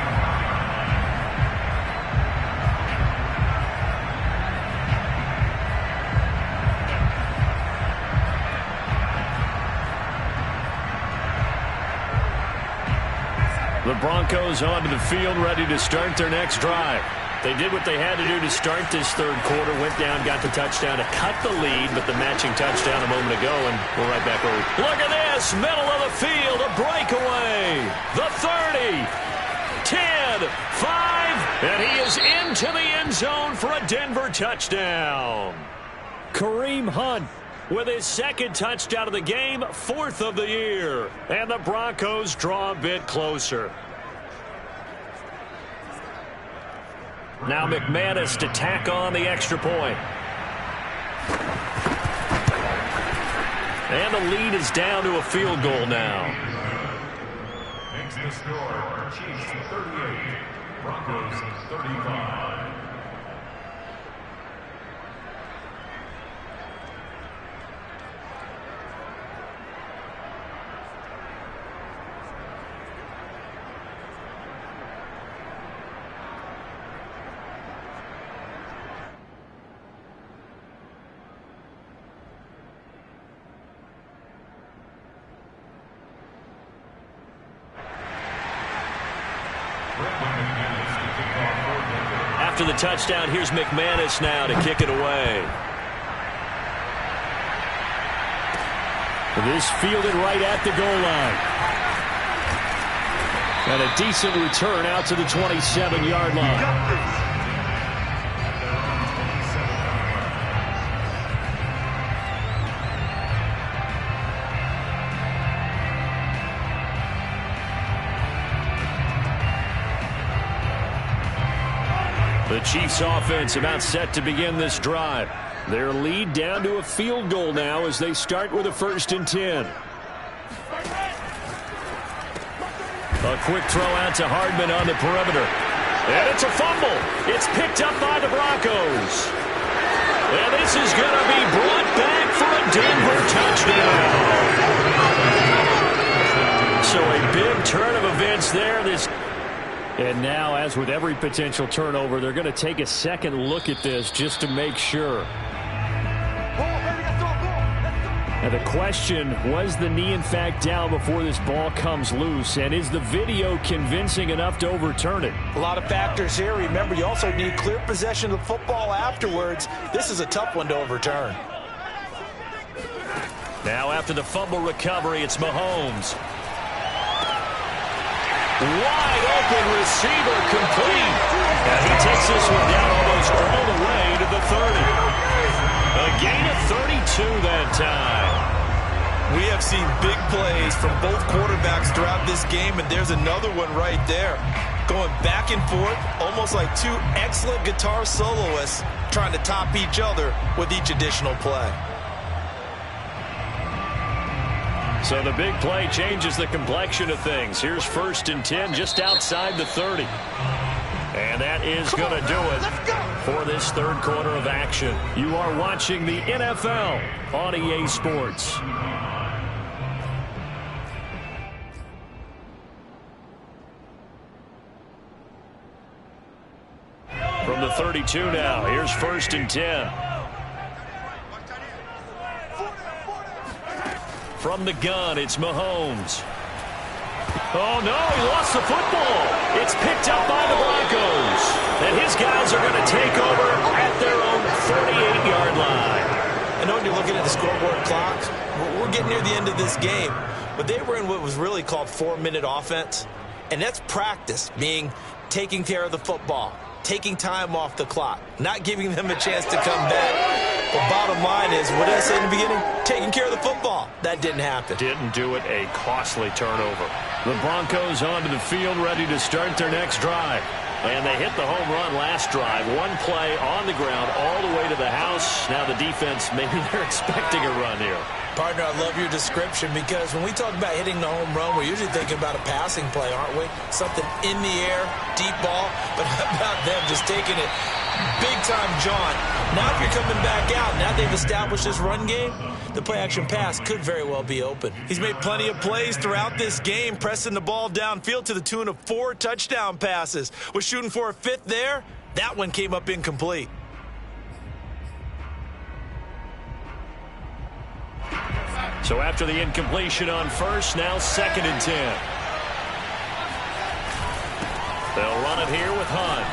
The Broncos onto the field, ready to start their next drive. They did what they had to do to start this 3rd quarter, went down, got the touchdown to cut the lead, but the matching touchdown a moment ago, and we're right back over. Look at this, middle of the field, a breakaway. The 30, 10, 5, and he is into the end zone for a Denver touchdown. Kareem Hunt with his 2nd touchdown of the game, 4th of the year. And the Broncos draw a bit closer. Now McManus to tack on the extra point. And the lead is down to a field goal now. Makes the score, Chiefs 38, Broncos 35. After the touchdown, here's McManus now to kick it away. This fielded right at the goal line. And a decent return out to the 27-yard line. The Chiefs offense about set to begin this drive. Their lead down to a field goal now as they start with a 1st and 10. A quick throw out to Hardman on the perimeter. And it's a fumble. It's picked up by the Broncos. And this is going to be brought back for a Denver touchdown. So a big turn of events there. And now, as with every potential turnover, they're going to take a second look at this just to make sure. Now the question, was the knee in fact down before this ball comes loose? And is the video convincing enough to overturn it? A lot of factors here. Remember, you also need clear possession of the football afterwards. This is a tough one to overturn. Now after the fumble recovery, it's Mahomes. Wide open receiver, complete. And he takes this one down almost all the way to the 30. A gain of 32 that time. We have seen big plays from both quarterbacks throughout this game, and there's another one right there. Going back and forth, almost like two excellent guitar soloists trying to top each other with each additional play. So the big play changes the complexion of things. Here's 1st and 10 just outside the 30. And that is going to do it for this third quarter of action. You are watching the NFL on EA Sports. From the 32 now, here's 1st and 10. From the gun, it's Mahomes. Oh, no, he lost the football. It's picked up by the Broncos. And his guys are going to take over at their own 48-yard line. I know when you're looking at the scoreboard clock, we're getting near the end of this game. But they were in what was really called 4-minute offense. And that's practice, meaning taking care of the football, taking time off the clock, not giving them a chance to come back. The bottom line is, what did I say in the beginning? Taking care of the football. That didn't happen. Didn't do it. A costly turnover. The Broncos onto the field, ready to start their next drive. And they hit the home run last drive. One play on the ground all the way to the house. Now the defense, maybe they're expecting a run here. Partner, I love your description, because when we talk about hitting the home run, we're usually thinking about a passing play, aren't we? Something in the air, deep ball. But how about them just taking it big time, John? Now if you're coming back out, now they've established this run game, the play-action pass could very well be open. He's made plenty of plays throughout this game, pressing the ball downfield to the tune of 4 touchdown passes. Was shooting for a 5th there. That one came up incomplete. So after the incompletion on 1st, now 2nd and 10. They'll run it here with Hunt.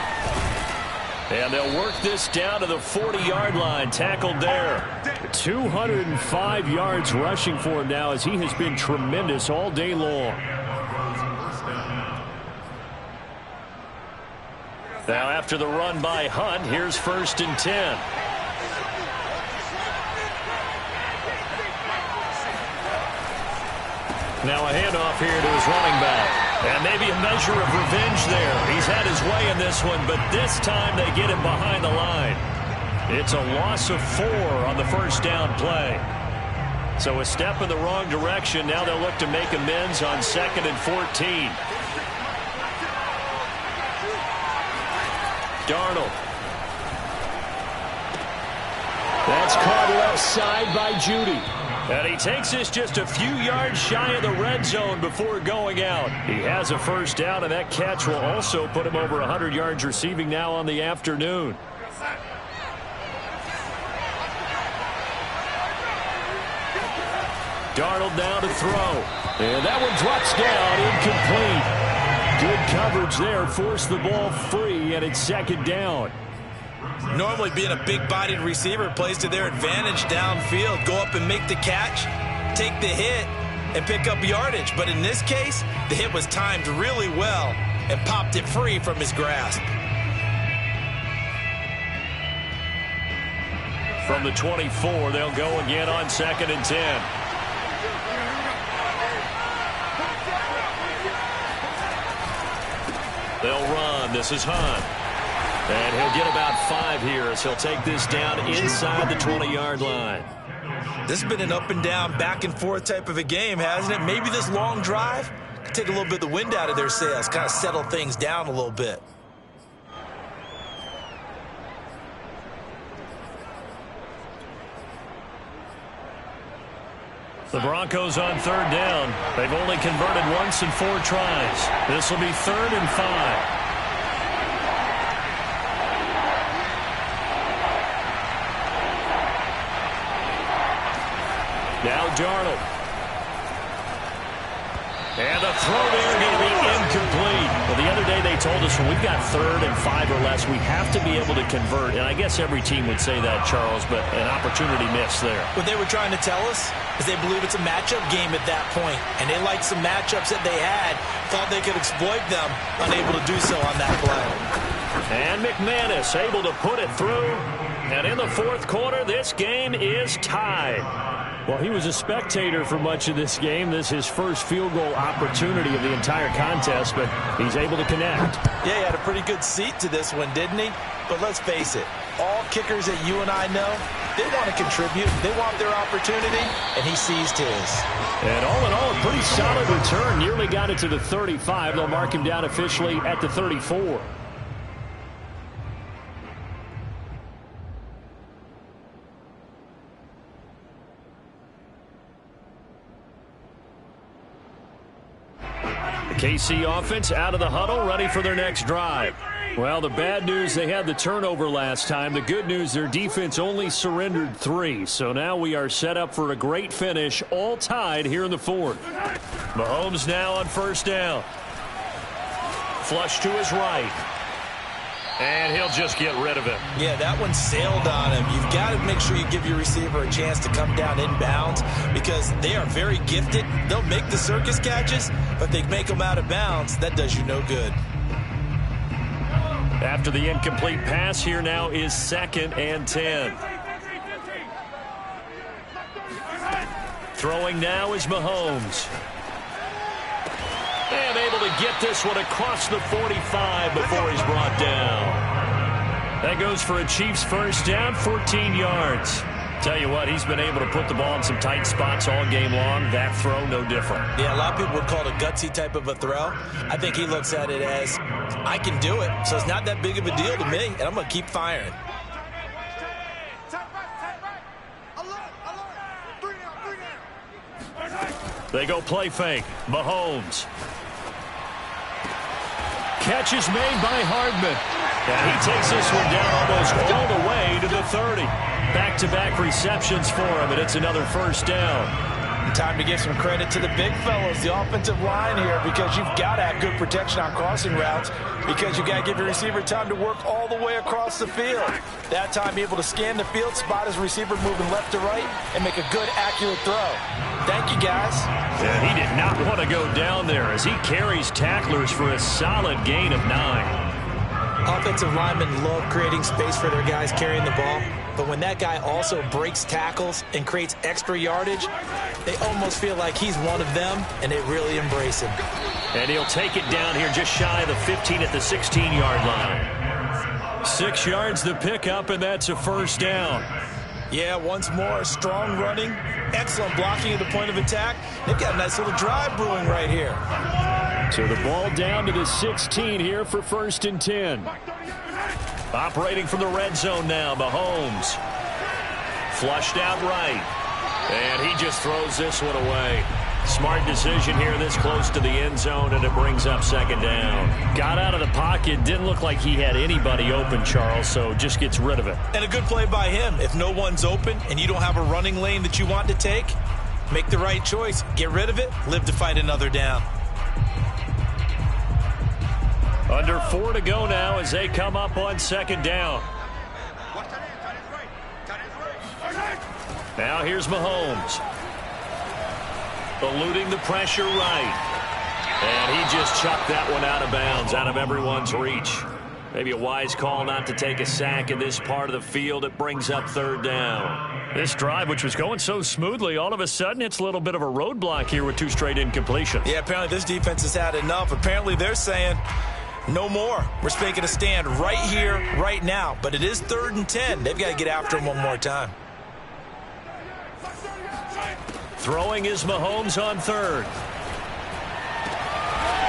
And they'll work this down to the 40-yard line. Tackled there. 205 yards rushing for him now, as he has been tremendous all day long. Now after the run by Hunt, here's 1st and 10. Now a handoff here to his running back. And maybe a measure of revenge there. He's had his way in this one, but this time they get him behind the line. It's a loss of 4 on the 1st down play. So a step in the wrong direction. Now they'll look to make amends on 2nd and 14. Darnold. That's caught left side by Judy. And he takes this just a few yards shy of the red zone before going out. He has a 1st down, and that catch will also put him over 100 yards receiving now on the afternoon. Darnold now to throw. And that one drops down, incomplete. Good coverage there, forced the ball free, and it's 2nd down. Normally being a big-bodied receiver plays to their advantage downfield. Go up and make the catch, take the hit, and pick up yardage. But in this case, the hit was timed really well and popped it free from his grasp. From the 24, they'll go again on 2nd and 10. They'll run. This is Hunt. And he'll get about 5 here as he'll take this down inside the 20-yard line. This has been an up-and-down, back-and-forth type of a game, hasn't it? Maybe this long drive could take a little bit of the wind out of their sails, kind of settle things down a little bit. The Broncos on third down. They've only converted once in 4 tries. This will be 3rd and 5. Now Darnold. And the throw there going to be incomplete. Well, the other day they told us when we've got 3rd and 5 or less, we have to be able to convert. And I guess every team would say that, Charles, but an opportunity missed there. What they were trying to tell us is they believe it's a matchup game at that point. And they liked some matchups that they had, thought they could exploit them, unable to do so on that play. And McManus able to put it through. And in the 4th quarter, this game is tied. Well, he was a spectator for much of this game. This is his first field goal opportunity of the entire contest, but he's able to connect. Yeah, he had a pretty good seat to this one, didn't he? But let's face it, all kickers that you and I know, they want to contribute. They want their opportunity, and he seized his. And all in all, a pretty solid return. Nearly got it to the 35. They'll mark him down officially at the 34. KC offense out of the huddle, ready for their next drive. Well, the bad news, they had the turnover last time. The good news, their defense only surrendered 3. So now we are set up for a great finish, all tied here in the 4th. Mahomes now on 1st down. Flush to his right. And he'll just get rid of it. Yeah, that one sailed on him. You've got to make sure you give your receiver a chance to come down inbounds because they are very gifted. They'll make the circus catches, but they make them out of bounds. That does you no good. After the incomplete pass, here now is 2nd and 10. Throwing now is Mahomes. And able to get this one across the 45 before he's brought down. That goes for a Chiefs 1st down, 14 yards. Tell you what, he's been able to put the ball in some tight spots all game long. That throw, no different. Yeah, a lot of people would call it a gutsy type of a throw. I think he looks at it as, I can do it, so it's not that big of a deal to me, and I'm going to keep firing. They go play fake. Mahomes. Catch is made by Hardman. And he takes this one down almost all the way to the 30. Back-to-back receptions for him, and it's another 1st down. Time to give some credit to the big fellows, the offensive line here, because you've got to have good protection on crossing routes because you've got to give your receiver time to work all the way across the field. That time, able to scan the field, spot his receiver moving left to right, and make a good, accurate throw. Thank you, guys. Yeah, he did not want to go down there as he carries tacklers for a solid gain of 9. Offensive linemen love creating space for their guys carrying the ball, but when that guy also breaks tackles and creates extra yardage, they almost feel like he's one of them, and they really embrace him. And he'll take it down here just shy of the 15 at the 16-yard line. 6 yards the pickup, and that's a 1st down. Yeah, once more, strong running, excellent blocking at the point of attack. They've got a nice little drive brewing right here. So the ball down to the 16 here for 1st and 10. Operating from the red zone now, Mahomes. Flushed out right. And he just throws this one away. Smart decision here this close to the end zone, and it brings up 2nd down. Got out of the pocket, didn't look like he had anybody open, Charles, so just gets rid of it. And a good play by him. If no one's open and you don't have a running lane that you want to take, make the right choice. Get rid of it, live to fight another down. Under 4 to go now as they come up on 2nd down. Now here's Mahomes. Eluding the pressure right. And he just chucked that one out of bounds, out of everyone's reach. Maybe a wise call not to take a sack in this part of the field. It brings up 3rd down. This drive, which was going so smoothly, all of a sudden it's a little bit of a roadblock here with 2 straight incompletions. Yeah, apparently this defense has had enough. Apparently they're saying, no more. We're making a stand right here, right now. But it is 3rd and 10. They've got to get after him one more time. Throwing is Mahomes on 3rd.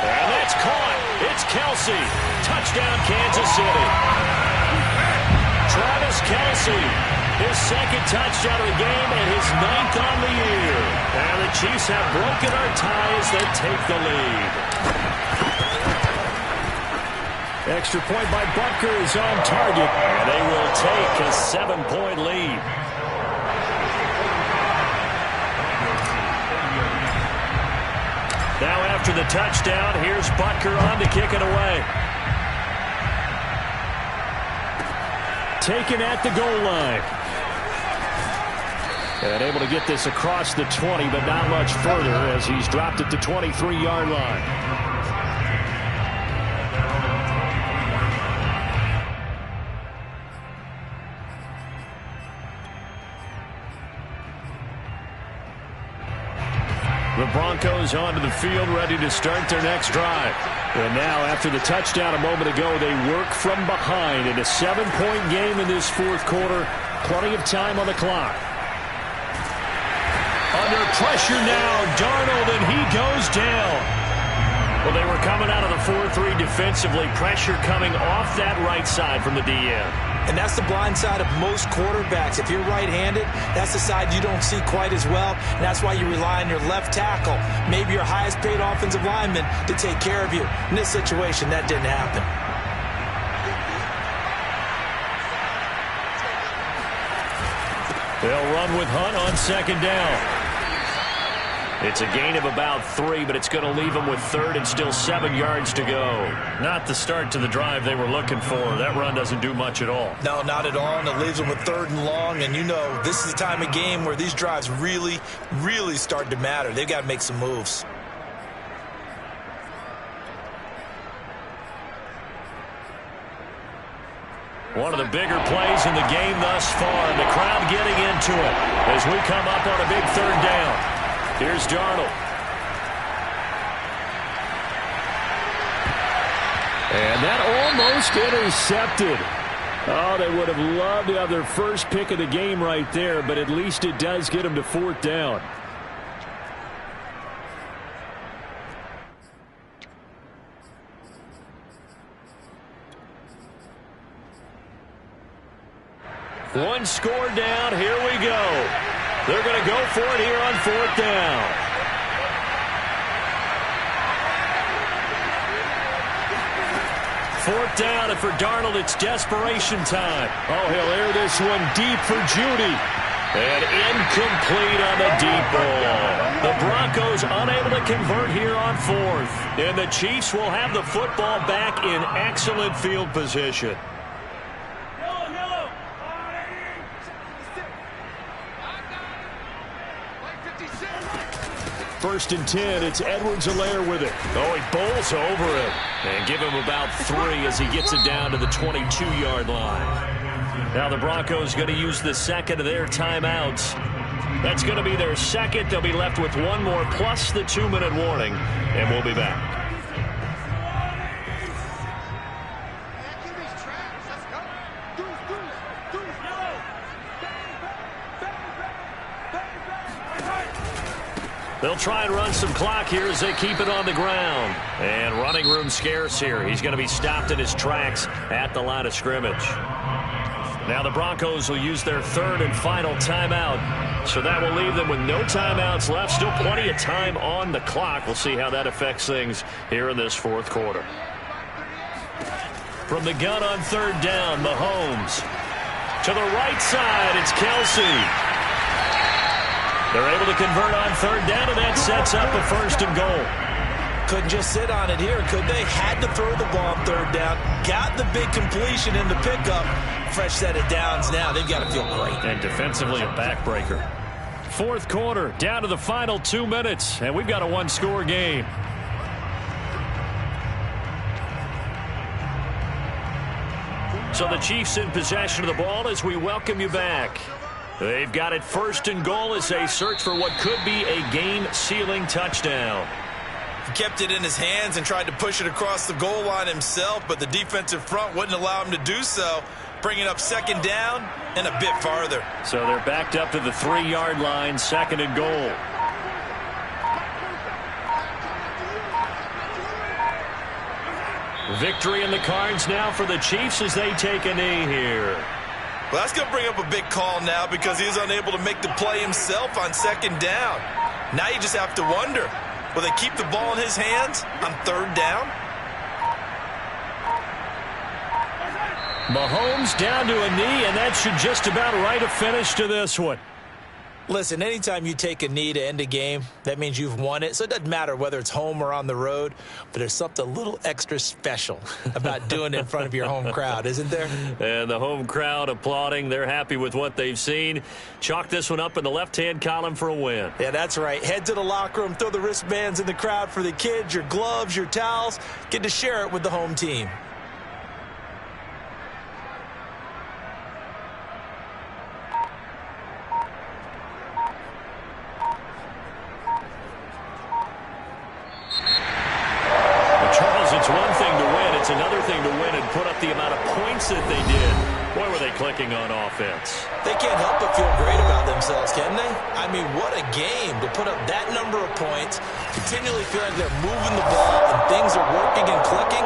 And that's caught. It's Kelce. Touchdown, Kansas City. Travis Kelce His second touchdown of the game and his 9th on the year. And the Chiefs have broken our tie as they take the lead. Extra point by Butker is on target, and they will take a 7-point lead. Now after the touchdown, here's Butker on to kick it away. Taken at the goal line. And able to get this across the 20, but not much further as he's dropped it to 23-yard line. The Broncos onto the field, ready to start their next drive. And now, after the touchdown a moment ago, they work from behind in a 7-point game in this fourth quarter. Plenty of time on the clock. Under pressure now, Darnold, and he goes down. Well, they were coming out of the 4-3 defensively. Pressure coming off that right side from the DN. And that's the blind side of most quarterbacks. If you're right-handed, that's the side you don't see quite as well. And that's why you rely on your left tackle, maybe your highest-paid offensive lineman, to take care of you. In this situation, that didn't happen. They'll run with Hunt on second down. It's a gain of about 3, but it's going to leave them with third and still 7 yards to go. Not the start to the drive they were looking for. That run doesn't do much at all. No, not at all, and it leaves them with third and long. And you know, this is the time of game where these drives really, really start to matter. They've got to make some moves. One of the bigger plays in the game thus far, and the crowd getting into it as we come up on a big third down. Here's Darnold. And that almost intercepted. Oh, they would have loved to have their first pick of the game right there, but at least it does get them to fourth down. One score down. Here we go. They're going to go for it here on fourth down. Fourth down, and for Darnold, it's desperation time. Oh, he'll air this one deep for Jeudy. And incomplete on the deep ball. The Broncos unable to convert here on fourth. And the Chiefs will have the football back in excellent field position. First and 10, it's Edwards-Helaire with it. Oh, he bowls over it. And give him about 3 as he gets it down to the 22-yard line. Now the Broncos going to use the second of their timeouts. That's going to be their second. They'll be left with one more plus the 2-minute warning. And we'll be back. They'll try and run some clock here as they keep it on the ground. And running room scarce here. He's going to be stopped in his tracks at the line of scrimmage. Now the Broncos will use their third and final timeout. So that will leave them with no timeouts left. Still plenty of time on the clock. We'll see how that affects things here in this fourth quarter. From the gun on third down, Mahomes. To the right side, it's Kelsey. They're able to convert on third down, and that sets up a first and goal. Couldn't just sit on it here, could they? Had to throw the ball on third down. Got the big completion in the pickup. Fresh set of downs now. They've got to feel great. And defensively a backbreaker. Fourth quarter, down to the final 2 minutes, and we've got a one-score game. So the Chiefs in possession of the ball as we welcome you back. They've got it first and goal as they search for what could be a game-sealing touchdown. He kept it in his hands and tried to push it across the goal line himself, but the defensive front wouldn't allow him to do so, bringing up second down and a bit farther. So they're backed up to the 3-yard line, second and goal. Victory in the cards now for the Chiefs as they take a knee here. Well, that's going to bring up a big call now because he was unable to make the play himself on second down. Now you just have to wonder, will they keep the ball in his hands on third down? Mahomes down to a knee, and that should just about write a finish to this one. Listen, anytime you take a knee to end a game, that means you've won it. So it doesn't matter whether it's home or on the road, but there's something a little extra special about doing it in front of your home crowd, isn't there? And the home crowd applauding. They're happy with what they've seen. Chalk this one up in the left-hand column for a win. Yeah, that's right. Head to the locker room, throw the wristbands in the crowd for the kids, your gloves, your towels. Get to share it with the home team. It's one thing to win. It's another thing to win and put up the amount of points that they did. Boy, were they clicking on offense. They can't help but feel great about themselves, can they? I mean, what a game to put up that number of points, continually feel like they're moving the ball and things are working and clicking.